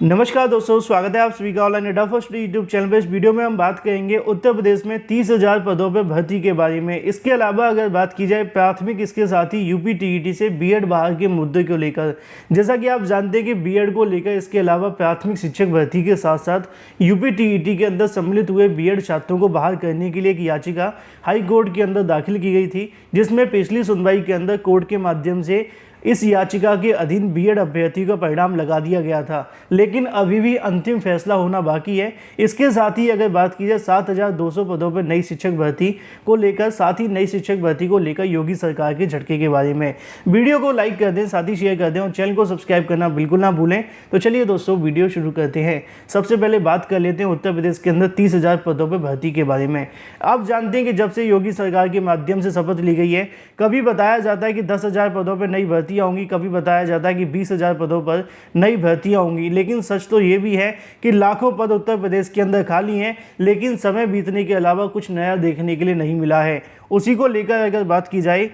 नमस्कार दोस्तों, स्वागत है आप सभी का ऑनलाइन अड्डा फर्स्ट यूट्यूब चैनल पे। इस वीडियो में हम बात करेंगे उत्तर प्रदेश में 30,000 पदों पर भर्ती के बारे में। इसके अलावा अगर बात की जाए प्राथमिक, इसके साथ ही यूपी टीईटी से बीएड बहाल के मुद्दे को लेकर। जैसा कि आप जानते हैं कि बीएड को लेकर इसके अलावा प्राथमिक शिक्षक भर्ती के साथ साथ यूपी टीईटी के अंदर सम्मिलित हुए बीएड छात्रों को बहाल करने के लिए एक याचिका हाई कोर्ट के अंदर दाखिल की गई थी, जिसमें पिछली सुनवाई के अंदर कोर्ट के माध्यम से इस याचिका के अधीन बीएड अभ्यर्थी का परिणाम लगा दिया गया था, लेकिन अभी भी अंतिम फैसला होना बाकी है। इसके साथ ही अगर बात की जाए 7,200 पदों पर नई शिक्षक भर्ती को लेकर, साथ ही नई शिक्षक भर्ती को लेकर योगी सरकार के झटके के बारे में। वीडियो को लाइक कर दें, साथ ही शेयर कर दें और चैनल को सब्सक्राइब करना बिल्कुल ना भूलें। तो चलिए दोस्तों, वीडियो शुरू करते हैं। सबसे पहले बात कर लेते हैं उत्तर प्रदेश के अंदर 30,000 पदों पर भर्ती के बारे में। आप जानते हैं कि जब से योगी सरकार के माध्यम से शपथ ली गई है, कभी बताया जाता है कि 10,000 पदों पर नई भर्तियां होंगी, कभी बताया जाता है कि 20,000 पदों पर नई भर्तियां होंगी। लेकिन सच तो ये भी है कि लाखों पद उत्तर प्रदेश के अंदर खाली हैं, लेकिन समय बीतने के अलावा कुछ नया देखने के लिए नहीं मिला है। उसी को लेकर अगर बात की जाए,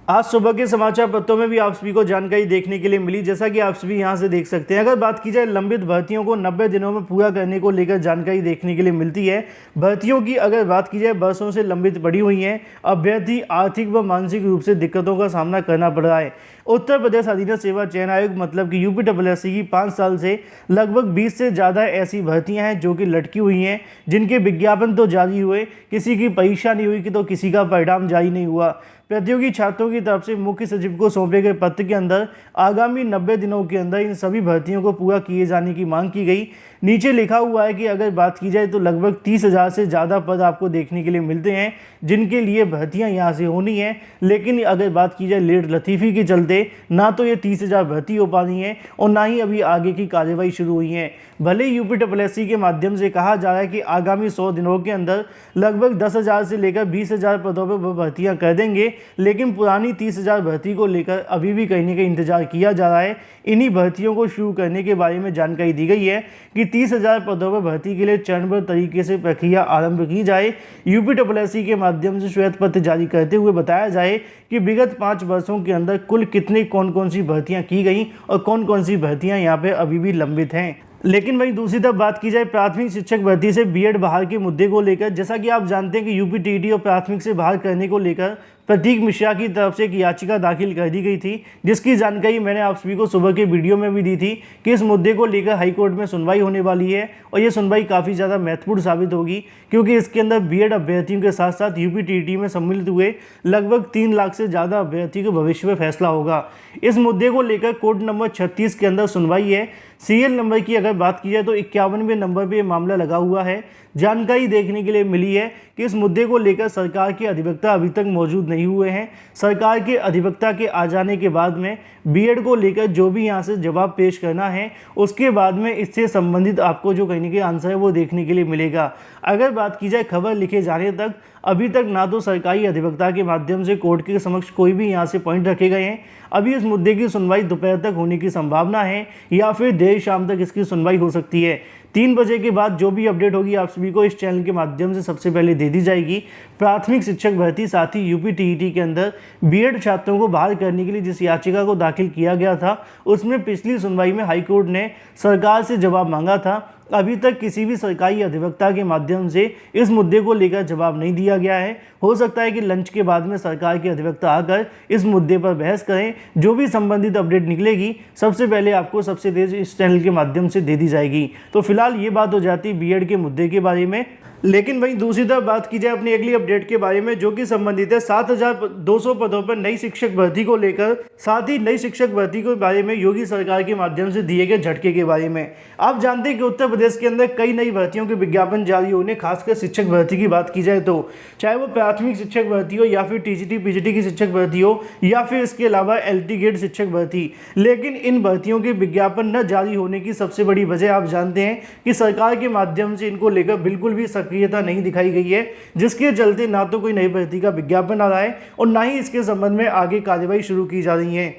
आज सुबह के समाचार पत्रों में भी आप सभी को जानकारी देखने के लिए मिली, जैसा कि आप सभी यहां से देख सकते हैं। अगर बात की जाए लंबित भर्तियों को 90 दिनों में पूरा करने को लेकर जानकारी देखने के लिए मिलती है। भर्तियों की अगर बात की जाए, वर्षों से लंबित पड़ी हुई हैं। अभ्यर्थी आर्थिक व मानसिक रूप से दिक्कतों का सामना करना पड़ रहा है। उत्तर प्रदेश अधीनस्थ सेवा चयन आयोग मतलब कि यूपीएससी की 5 साल से लगभग 20 से ज़्यादा ऐसी भर्तियां हैं जो कि लटकी हुई हैं, जिनके विज्ञापन तो जारी हुए, किसी की परीक्षा नहीं हुई कि तो किसी का परिणाम जारी नहीं हुआ। प्रतियोगी छात्रों की तरफ से मुख्य सचिव को सौंपे गए पत्र के अंदर आगामी 90 दिनों के अंदर इन सभी भर्तियों को पूरा किए जाने की मांग की गई। नीचे लिखा हुआ है कि अगर बात की जाए तो लगभग 30,000 से ज़्यादा पद आपको देखने के लिए मिलते हैं, जिनके लिए भर्तियां यहां से होनी है। लेकिन अगर बात की जाए लेट लतीफ़ी के चलते ना तो ये 30,000 भर्ती हो पानी है और ना ही अभी आगे की कार्यवाही शुरू हुई है। भले ही यूपीएससी के माध्यम से कहा जा रहा है कि आगामी 100 दिनों के अंदर लगभग 10,000 से लेकर 20,000 पदों पर भर्तियां कर देंगे, लेकिन पुरानी 30,000 भर्ती को लेकर अभी भी कहीं ना कहीं इंतजार किया जा रहा है। इन्हीं भर्तियों को शुरू करने के बारे में जानकारी दी गई है कि 30,000 पदों पर भर्ती के लिए चरणबद्ध तरीके से प्रक्रिया आरंभ की जाए। यूपीएससी के माध्यम से श्वेत पत्र जारी करते हुए बताया जाए कि विगत 5 वर्षों के अंदर कुल कितने कौन सी भर्तियां की गई और कौन सी भर्तियां यहाँ पे अभी भी लंबित हैं। लेकिन वहीं दूसरी तरफ बात की जाए प्राथमिक शिक्षक भर्ती से बीएड बहाल के मुद्दे को लेकर, जैसा कि आप जानते हैं कि यूपी टीईटी और प्राथमिक से बहाल करने को लेकर प्रतीक मिश्रा की तरफ से एक याचिका दाखिल कर दी गई थी, जिसकी जानकारी मैंने आप सभी को सुबह के वीडियो में भी दी थी कि इस मुद्दे को लेकर हाईकोर्ट में सुनवाई होने वाली है। और ये सुनवाई काफ़ी ज़्यादा महत्वपूर्ण साबित होगी, क्योंकि इसके अंदर बीएड अभ्यर्थियों के साथ साथ यूपी टीईटी में सम्मिलित हुए लगभग 3 लाख से ज़्यादा अभ्यर्थियों के भविष्य में फैसला होगा। इस मुद्दे को लेकर कोर्ट नंबर 36 के अंदर सुनवाई है। सीरियल नंबर की अगर बात की जाए तो 51वें नंबर पर यह मामला लगा हुआ है। जानकारी देखने के लिए मिली है कि इस मुद्दे को लेकर सरकार के अधिवक्ता अभी तक मौजूद नहीं हुए हैं। सरकार के अधिवक्ता के आ जाने के बाद में बीएड को लेकर जो भी यहाँ से जवाब पेश करना है, उसके बाद में इससे संबंधित आपको जो कहने के आंसर है वो देखने के लिए मिलेगा। अगर बात की जाए खबर लिखे जाने तक, अभी तक ना तो सरकारी अधिवक्ता के माध्यम से कोर्ट के समक्ष कोई भी यहाँ से पॉइंट रखे गए हैं। अभी इस मुद्दे की सुनवाई दोपहर तक होने की संभावना है या फिर देर शाम तक इसकी सुनवाई हो सकती है। 3 बजे के बाद जो भी अपडेट होगी आप सभी को इस चैनल के माध्यम से सबसे पहले दे दी जाएगी। प्राथमिक शिक्षक भर्ती साथ ही यूपी टीईटी के अंदर बीएड छात्रों को बहाल करने के लिए जिस याचिका को दाखिल किया गया था, उसमें पिछली सुनवाई में हाईकोर्ट ने सरकार से जवाब मांगा था। अभी तक किसी भी सरकारी अधिवक्ता के माध्यम से इस मुद्दे को लेकर जवाब नहीं दिया गया है। हो सकता है कि लंच के बाद में सरकार के अधिवक्ता आकर इस मुद्दे पर बहस करें। जो भी संबंधित अपडेट निकलेगी सबसे पहले आपको सबसे तेज इस चैनल के माध्यम से दे दी जाएगी। तो फिलहाल ये बात हो जाती है बीएड के मुद्दे के बारे में। लेकिन वहीं दूसरी तरफ बात की जाए अपनी अगली अपडेट के बारे में, जो कि संबंधित है 7,200 पदों पर नई शिक्षक भर्ती को लेकर, साथ ही नई शिक्षक भर्ती के बारे में योगी सरकार के माध्यम से दिए गए झटके के बारे में। आप जानते हैं कि उत्तर प्रदेश के अंदर कई नई भर्तियों के विज्ञापन जारी होने, खासकर शिक्षक भर्ती की बात की जाए तो, चाहे वो प्राथमिक शिक्षक भर्ती हो या फिर टीजीटी पीजीटी की शिक्षक भर्ती हो या फिर इसके अलावा एलटी गेट शिक्षक भर्ती। लेकिन इन भर्तियों के विज्ञापन न जारी होने की सबसे बड़ी वजह आप जानते हैं कि सरकार के माध्यम से इनको लेकर बिल्कुल भी सक्रियता नहीं दिखाई गई है, जिसके चलते ना तो कोई नई भर्ती का विज्ञापन आ रहा है और ना ही इसके संबंध में आगे कार्यवाही शुरू की जा रही है।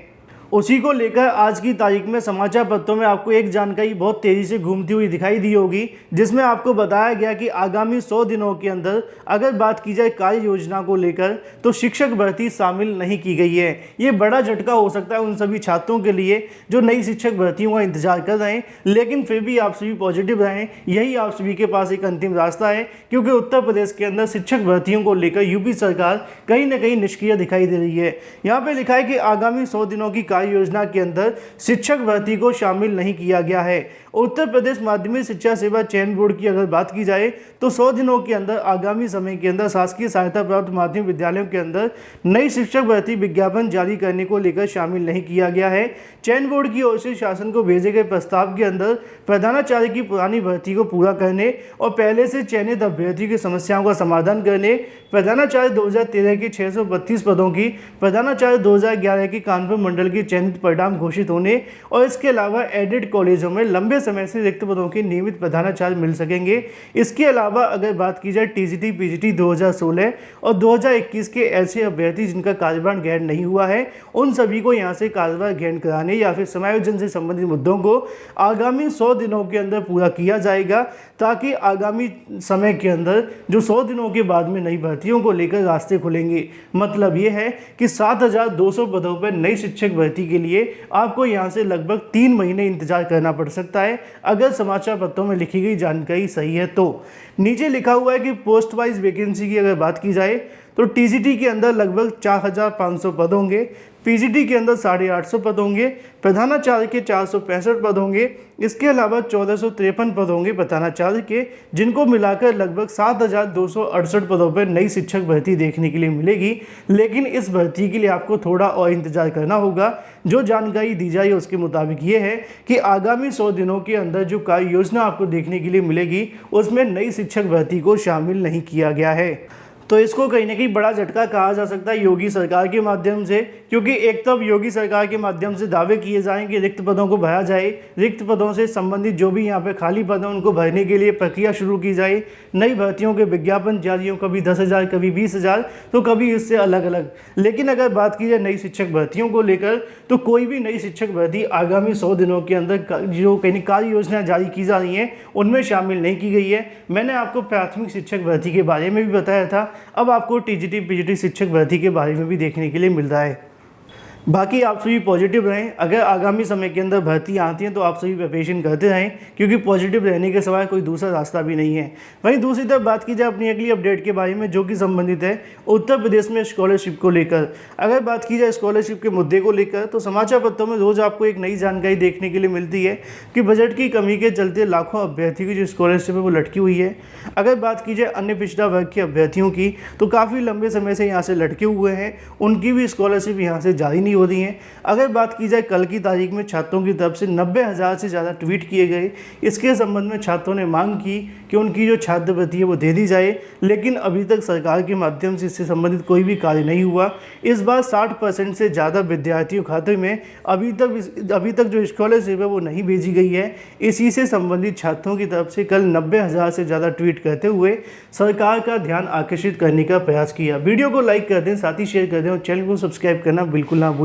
उसी को लेकर आज की तारीख में समाचार पत्रों में आपको एक जानकारी बहुत तेज़ी से घूमती हुई दिखाई दी होगी, जिसमें आपको बताया गया कि आगामी 100 दिनों के अंदर अगर बात की जाए कार्य योजना को लेकर तो शिक्षक भर्ती शामिल नहीं की गई है। ये बड़ा झटका हो सकता है उन सभी छात्रों के लिए जो नई शिक्षक भर्तियों का इंतजार कर रहे हैं, लेकिन फिर भी आप सभी पॉजिटिव रहें, यही आप सभी के पास एक अंतिम रास्ता है, क्योंकि उत्तर प्रदेश के अंदर शिक्षक भर्तियों को लेकर यूपी सरकार कहीं ना कहीं निष्क्रिय दिखाई दे रही है। यहाँ पे लिखा है कि आगामी 100 दिनों की कार्य योजना के अंदर शिक्षक भर्ती को शामिल नहीं किया गया है। उत्तर प्रदेश माध्यमिक शिक्षा सेवा चयन बोर्ड की अगर बात की जाए तो 100 दिनों के अंदर आगामी समय के अंदर शासकीय सहायता प्राप्त माध्यमिक विद्यालयों के अंदर नई शिक्षक भर्ती विज्ञापन जारी करने को लेकर शामिल नहीं किया गया है। चयन बोर्ड की ओर से शासन को भेजे गए प्रस्ताव के अंदर प्रधानाचार्य की पुरानी भर्ती को पूरा करने और पहले से चयनित अभ्यर्थी की समस्याओं का समाधान करने, प्रधानाचार्य 2013 के 632 पदों की प्रधानाचार्य 2011 की कानपुर मंडल की चयनित परिणाम घोषित होने और इसके अलावा एडेड कॉलेजों में लंबे समय से रिक्त पदों के नियमित प्रधानाचार्य मिल सकेंगे। इसके अलावा अगर बात की जाए टीजीटी पीजीटी 2016 और 2021 के ऐसे अभ्यर्थी जिनका कार्यभार ग्रहण नहीं हुआ है, उन सभी को यहाँ से कार्यभार ग्रहण कराने या फिर समायोजन से संबंधित मुद्दों को आगामी 100 दिनों के अंदर पूरा किया जाएगा, ताकि आगामी समय के अंदर जो 100 दिनों के बाद में नई भर्तियों को लेकर रास्ते खुलेंगे। मतलब ये है कि 7200 पदों पर नई शिक्षक भर्ती के लिए आपको यहाँ से लगभग 3 महीने इंतजार करना पड़ सकता है, अगर समाचार पत्रों में लिखी गई जानकारी सही है तो। नीचे लिखा हुआ है कि पोस्ट वाइज वैकेंसी की अगर बात की जाए तो टीजीटी के अंदर लगभग 4500 पद होंगे, पीजीटी के अंदर 850 पद होंगे, प्रधानाचार्य के 465 पद होंगे, इसके अलावा 1453 पद होंगे प्रधानाचार्य के, जिनको मिलाकर लगभग 7268 पदों पर नई शिक्षक भर्ती देखने के लिए मिलेगी। लेकिन इस भर्ती के लिए आपको थोड़ा और इंतजार करना होगा। जो जानकारी दी जाए उसके मुताबिक ये है कि आगामी 100 दिनों के अंदर जो कार्य योजना आपको देखने के लिए मिलेगी उसमें नई शिक्षक भर्ती को शामिल नहीं किया गया है। तो इसको कहीं ना कहीं बड़ा झटका कहा जा सकता है योगी सरकार के माध्यम से, क्योंकि एक तब योगी सरकार के माध्यम से दावे किए जाएं कि रिक्त पदों को भरा जाए, रिक्त पदों से संबंधित जो भी यहाँ पे खाली पद हैं उनको भरने के लिए प्रक्रिया शुरू की जाए, नई भर्तियों के विज्ञापन जारी हो, कभी 10,000 कभी 20,000 तो कभी इससे अलग अलग। लेकिन अगर बात की जाए नई शिक्षक भर्तियों को लेकर तो कोई भी नई शिक्षक भर्ती आगामी 100 दिनों के अंदर जो कहीं कार्य योजना जारी की जा रही हैं उनमें शामिल नहीं की गई है। मैंने आपको प्राथमिक शिक्षक भर्ती के बारे में भी बताया था, अब आपको टीजीटी पीजीटी शिक्षक भर्ती के बारे में भी देखने के लिए मिल रहा है। बाकी आप सभी पॉजिटिव रहें, अगर आगामी समय के अंदर भर्ती आती हैं तो आप सभी प्रिपरेशन करते रहें, क्योंकि पॉजिटिव रहने के सिवाय कोई दूसरा रास्ता भी नहीं है। वहीं दूसरी तरफ बात की जाए अपनी अगली अपडेट के बारे में जो कि संबंधित है उत्तर प्रदेश में स्कॉलरशिप को लेकर। अगर बात की जाए स्कॉलरशिप के मुद्दे को लेकर तो समाचार पत्रों में रोज़ आपको एक नई जानकारी देखने के लिए मिलती है कि बजट की कमी के चलते लाखों अभ्यर्थियों की जो स्कॉलरशिप है वो लटकी हुई है। अगर बात की जाए अन्य पिछड़ा वर्ग के अभ्यर्थियों की तो काफ़ी लंबे समय से यहाँ से लटके हुए हैं, उनकी भी स्कॉलरशिप यहाँ से जारी नहीं हो रही है। अगर बात की जाए कल की तारीख में छात्रों की तरफ से 90,000 से ज़्यादा ट्वीट किए गए। इसके संबंध में छात्रों ने मांग की कि उनकी जो छात्रवृत्ति है वो दे दी जाए, लेकिन अभी तक सरकार के माध्यम से इससे संबंधित कोई भी कार्य नहीं हुआ। इस बार 60% से ज़्यादा विद्यार्थियों खाते में अभी तक जो स्कॉलरशिप है वो नहीं भेजी गई है। इसी से संबंधित छात्रों की तरफ से कल 90,000 से ज़्यादा ट्वीट करते हुए सरकार का ध्यान आकर्षित करने का प्रयास किया। वीडियो को लाइक कर दें, साथ ही शेयर कर दें और चैनल को सब्सक्राइब करना बिल्कुल ना भूलें।